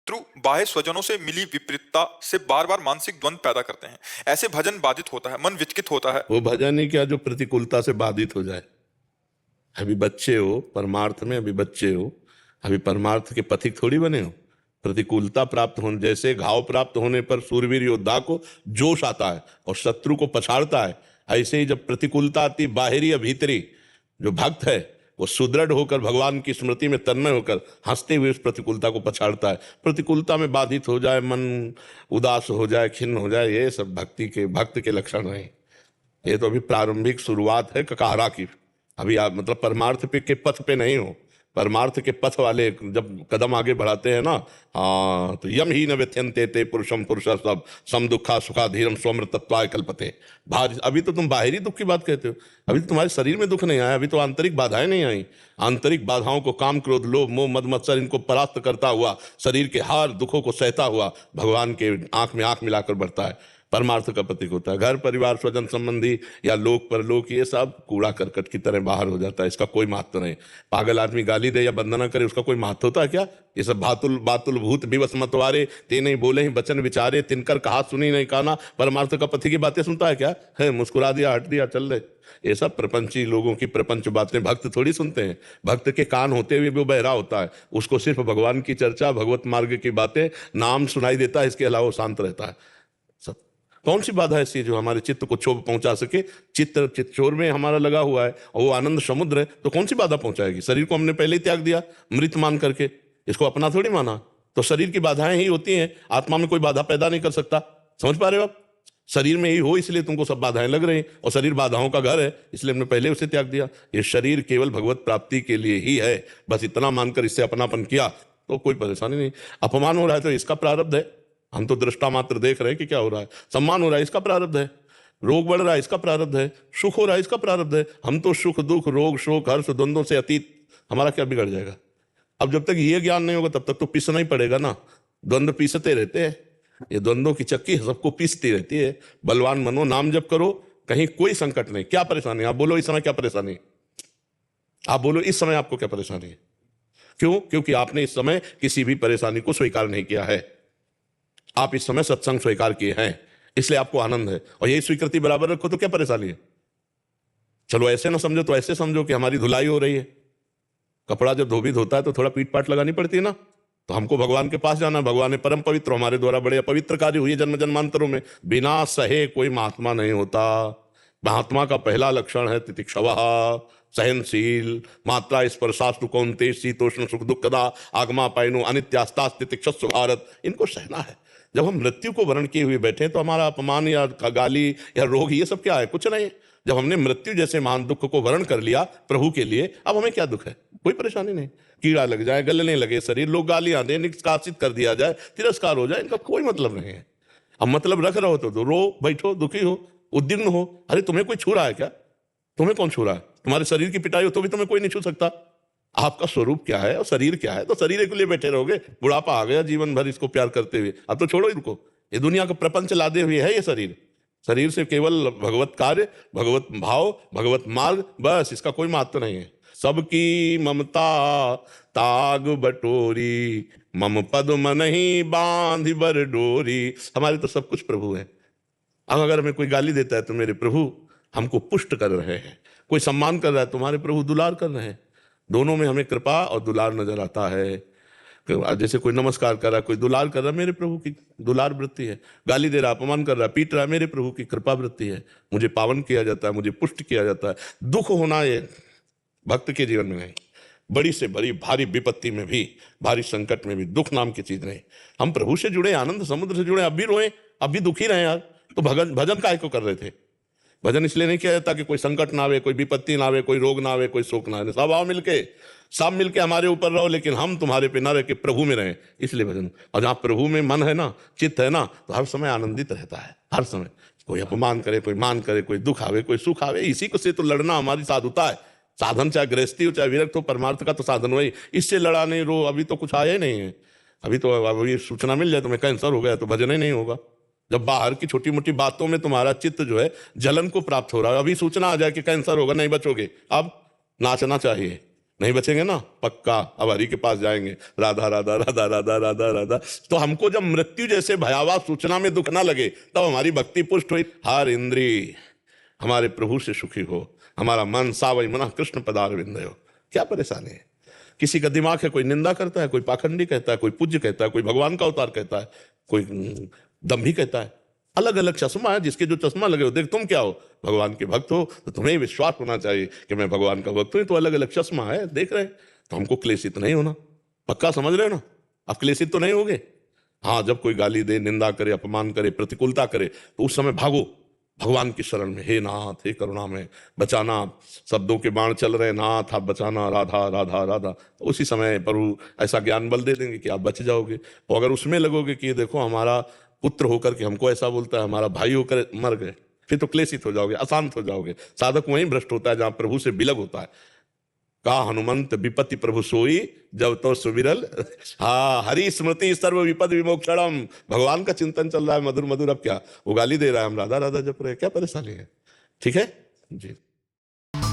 शत्रु बाह्य स्वजनों से मिली विपरीतता से बार बार मानसिक द्वंद पैदा करते हैं। ऐसे भजन बाधित होता है, मन विचलित होता है। वो भजन ही क्या जो प्रतिकूलता से बाधित हो जाए। अभी बच्चे हो परमार्थ में, अभी बच्चे हो, अभी परमार्थ के पथिक थोड़ी बने हो। प्रतिकूलता प्राप्त होने, जैसे घाव प्राप्त होने पर सूरवीर योद्धा को जोश आता है और शत्रु को पछाड़ता है, ऐसे ही जब प्रतिकूलता आती बाहरी या भीतरी, जो भक्त है वो सुदृढ़ होकर भगवान की स्मृति में तन्मय होकर हंसते हुए उस प्रतिकूलता को पछाड़ता है। प्रतिकूलता में बाधित हो जाए, मन उदास हो जाए, खिन्न हो जाए, ये सब भक्त के लक्षण नहीं। ये तो अभी प्रारंभिक शुरुआत है ककारा की। अभी आप मतलब परमार्थ के पथ पे नहीं हो। परमार्थ के पथ वाले जब कदम आगे बढ़ाते हैं ना, तो यम ही न व्यथ्यन्ते ते पुरुषम पुरुष सब सम दुखा सुखा धीरम स्वमृतत्वाय कल्पते। अभी तो तुम बाहरी दुख की बात कहते हो, अभी तो तुम्हारे शरीर में दुख नहीं आया, अभी तो आंतरिक बाधाएं नहीं आई। आंतरिक बाधाओं को काम क्रोध लोभ मोह मद मत्सर इनको परास्त करता हुआ, शरीर के हर दुखों को सहता हुआ भगवान के आंख में आंख मिलाकर बढ़ता है। परमार्थ का प्रतीक होता है। घर परिवार स्वजन संबंधी या लोक परलोक ये सब कूड़ा करकट की तरह बाहर हो जाता है, इसका कोई महत्व नहीं। पागल आदमी गाली दे या वंदना करे, उसका कोई महत्व होता है क्या? ये सब बातुल बातुल भूत विवश मतवारे, ते नहीं बोले ही वचन विचारे, तिनकर कहा सुनी नहीं काना। परमार्थ का पति की बातें सुनता है क्या? है मुस्कुरा दिया, हट दिया, चल रहे। ये सब प्रपंची लोगों की प्रपंच बातें भक्त थोड़ी सुनते हैं। भक्त के कान होते हुए भी वो बहरा होता है, उसको सिर्फ भगवान की चर्चा भगवत मार्ग की बातें नाम सुनाई देता है, इसके अलावा वो शांत रहता है। सब कौन सी बाधा ऐसी है जो हमारे चित्त को क्षोभ पहुंचा सके? चित्तचोर में हमारा लगा हुआ है और वो आनंद समुद्र है, तो कौन सी बाधा पहुंचाएगी? शरीर को हमने पहले ही त्याग दिया मृत मान करके, इसको अपना थोड़ी माना। तो शरीर की बाधाएं ही होती हैं, आत्मा में कोई बाधा पैदा नहीं कर सकता। समझ पा रहे हो आप? शरीर में ही हो इसलिए तुमको सब बाधाएं लग रही, और शरीर बाधाओं का घर है इसलिए हमने पहले उसे त्याग दिया। ये शरीर केवल भगवत प्राप्ति के लिए ही है, बस इतना मानकर इससे अपनापन किया तो कोई परेशानी नहीं। अपमान हो रहा है तो इसका प्रारब्ध है, हम तो दृष्टा मात्र देख रहे हैं कि क्या हो रहा है। सम्मान हो रहा है इसका प्रारब्ध है, रोग बढ़ रहा है इसका प्रारब्ध है, सुख हो रहा है इसका प्रारब्ध है। हम तो सुख दुख रोग शोक हर्ष द्वंद्वों से अतीत, हमारा क्या बिगड़ जाएगा? अब जब तक ये ज्ञान नहीं होगा तब तक तो पीसना ही पड़ेगा ना। द्वंद्व पीसते रहते हैं, ये द्वंद्वों की चक्की सबको पीसती रहती है। बलवान मनो, नाम जप करो, कहीं कोई संकट नहीं। क्या परेशानी? आप बोलो इस समय क्या परेशानी है? आप बोलो इस समय आपको क्या परेशानी है? क्यों? क्योंकि आपने इस समय किसी भी परेशानी को स्वीकार नहीं किया है। आप इस समय सत्संग स्वीकार किए हैं, इसलिए आपको आनंद है, और यही स्वीकृति बराबर रखो तो क्या परेशानी है? चलो ऐसे ना समझो तो ऐसे समझो कि हमारी धुलाई हो रही है। कपड़ा जब धोबी धोता है तो थोड़ा पीट पाट लगानी पड़ती है ना। तो हमको भगवान के पास जाना, भगवान ने परम पवित्र, हमारे द्वारा बड़े अपवित्र कार्य हुए जन्म जन्मांतरों में। बिना सहे कोई महात्मा नहीं होता। महात्मा का पहला लक्षण है तितिक्षवः, सहनशील, मात्रा स्पर्शास्तु कौन्तेय शीतोष्ण सुख दुखदा आगमापायनो अनित्यास्ता तितिक्षस्व भारत। इनको सहना है। जब हम मृत्यु को वर्ण किए हुए बैठे तो हमारा अपमान या गाली या रोग ये सब क्या है? कुछ नहीं। जब हमने मृत्यु जैसे महान दुख को वर्ण कर लिया प्रभु के लिए, अब हमें क्या दुख है? कोई परेशानी नहीं। कीड़ा लग जाए, गलने लगे शरीर, लोग गालियां दें, निष्कासित कर दिया जाए, तिरस्कार हो जाए, इनका कोई मतलब नहीं है। अब मतलब रख रहे हो तो रो, बैठो, दुखी हो, उद्विग्न हो। अरे तुम्हें कोई छू रहा है क्या? तुम्हें कौन छू रहा है? तुम्हारे शरीर की पिटाई हो तो भी तुम्हें कोई नहीं छू सकता। आपका स्वरूप क्या है और शरीर क्या है? तो शरीर के लिए बैठे रहोगे, बुढ़ापा आ गया, जीवन भर इसको प्यार करते हुए। अब तो छोड़ो इनको, ये दुनिया का प्रपंच लादे हुए है ये शरीर। शरीर से केवल भगवत कार्य, भगवत भाव, भगवत मार्ग, बस, इसका कोई महत्व नहीं है। सबकी ममता ताग बटोरी, मम पद मनहि बांध बर डोरी। हमारे तो सब कुछ प्रभु है। अब अगर हमें कोई गाली देता है तो मेरे प्रभु हमको पुष्ट कर रहे हैं, कोई सम्मान कर रहा है तुम्हारे प्रभु दुलार कर रहे हैं। दोनों में हमें कृपा और दुलार नजर आता है। जैसे कोई नमस्कार कर रहा है, कोई दुलार कर रहा है, मेरे प्रभु की दुलार वृत्ति है। गाली दे रहा, अपमान कर रहा है, पीट रहा है, मेरे प्रभु की कृपा वृत्ति है। मुझे पावन किया जाता है, मुझे पुष्ट किया जाता है। दुख होना ये भक्त के जीवन में नहीं। बड़ी से बड़ी भारी विपत्ति में भी, भारी संकट में भी दुख नाम की चीज नहीं। हम प्रभु से जुड़े, आनंद समुद्र से जुड़े। अब भी रोए, अब भी दुखी रहे यार, तो भजन काहे को कर रहे थे? भजन इसलिए नहीं किया जाता कि कोई संकट ना आवे, कोई विपत्ति ना आवे, कोई रोग ना आवे, कोई शोक ना आवे। सब आओ मिलके, सब मिलके हमारे ऊपर रहो, लेकिन हम तुम्हारे पे ना रह के प्रभु में रहें, इसलिए भजन। और जहाँ प्रभु में मन है ना, चित्त है ना, तो हर समय आनंदित रहता है। हर समय कोई अपमान करे, कोई मान करे, कोई दुख आवे, कोई सुख आवे, इसी को से तो लड़ना हमारी साधुता है। साधन चाहे गृहस्थी हो चाहे विरक्त हो, परमार्थ का तो साधन वही। इससे लड़ा नहीं, रो, अभी तो कुछ आया ही नहीं है। अभी तो अभी सूचना मिल जाए तुम्हें कैंसर हो गया तो भजन ही नहीं होगा। जब बाहर की छोटी मोटी बातों में तुम्हारा चित्त जो है जलन को प्राप्त हो रहा है, अभी सूचना आ जाए कि कैंसर होगा, नहीं बचोगे, अब नाचना चाहिए। नहीं बचेंगे ना, पक्का अब हरि के पास जाएंगे, राधा राधा राधा राधा राधा राधा। तो हमको जब मृत्यु जैसे भयावह सूचना में दुख ना लगे तब हमारी भक्ति पुष्ट हुई। हर इंद्री हमारे प्रभु से सुखी हो, हमारा मन सावई मना कृष्ण पदारविंद हो। क्या परेशानी है? किसी का दिमाग है, कोई निंदा करता है, कोई पाखंडी कहता है, कोई पूज्य कहता है, कोई भगवान का अवतार कहता है, कोई दम्भी कहता है। अलग अलग चश्मा है, जिसके जो चश्मा लगे हो। देख तुम क्या हो, भगवान के भक्त हो तो तुम्हें विश्वास होना चाहिए कि मैं भगवान का भक्त हूं। तो अलग अलग चश्मा है, देख रहे, तो हमको क्लेशित नहीं होना। पक्का समझ रहे हो ना? आप क्लेशित तो नहीं होगे। हाँ, जब कोई गाली दे, निंदा करे, अपमान करे, प्रतिकूलता करे तो उस समय भागो भगवान की शरण में। हे नाथ, हे करुणा में बचाना, शब्दों के बाण चल रहे, नाथ आप बचाना, राधा राधा राधा। तो उसी समय प्रभु ऐसा ज्ञान बल दे देंगे कि आप बच जाओगे। और अगर उसमें लगोगे कि देखो हमारा पुत्र होकर के हमको ऐसा बोलता है, हमारा भाई होकर मर गए, फिर तो क्लेशित हो जाओगे, अशांत हो जाओगे। साधक वहीं भ्रष्ट होता है जहां प्रभु से विलग होता है। का हनुमंत विपत्ति प्रभु सोई जब तो सुविरल। हाँ, हरि स्मृति सर्व विपद विमोक्षणम। भगवान का चिंतन चल रहा है मधुर मधुर। अब क्या वो गाली दे रहा है, हम राधा राधा जप रहे हैं, क्या परेशानी है? ठीक है जी।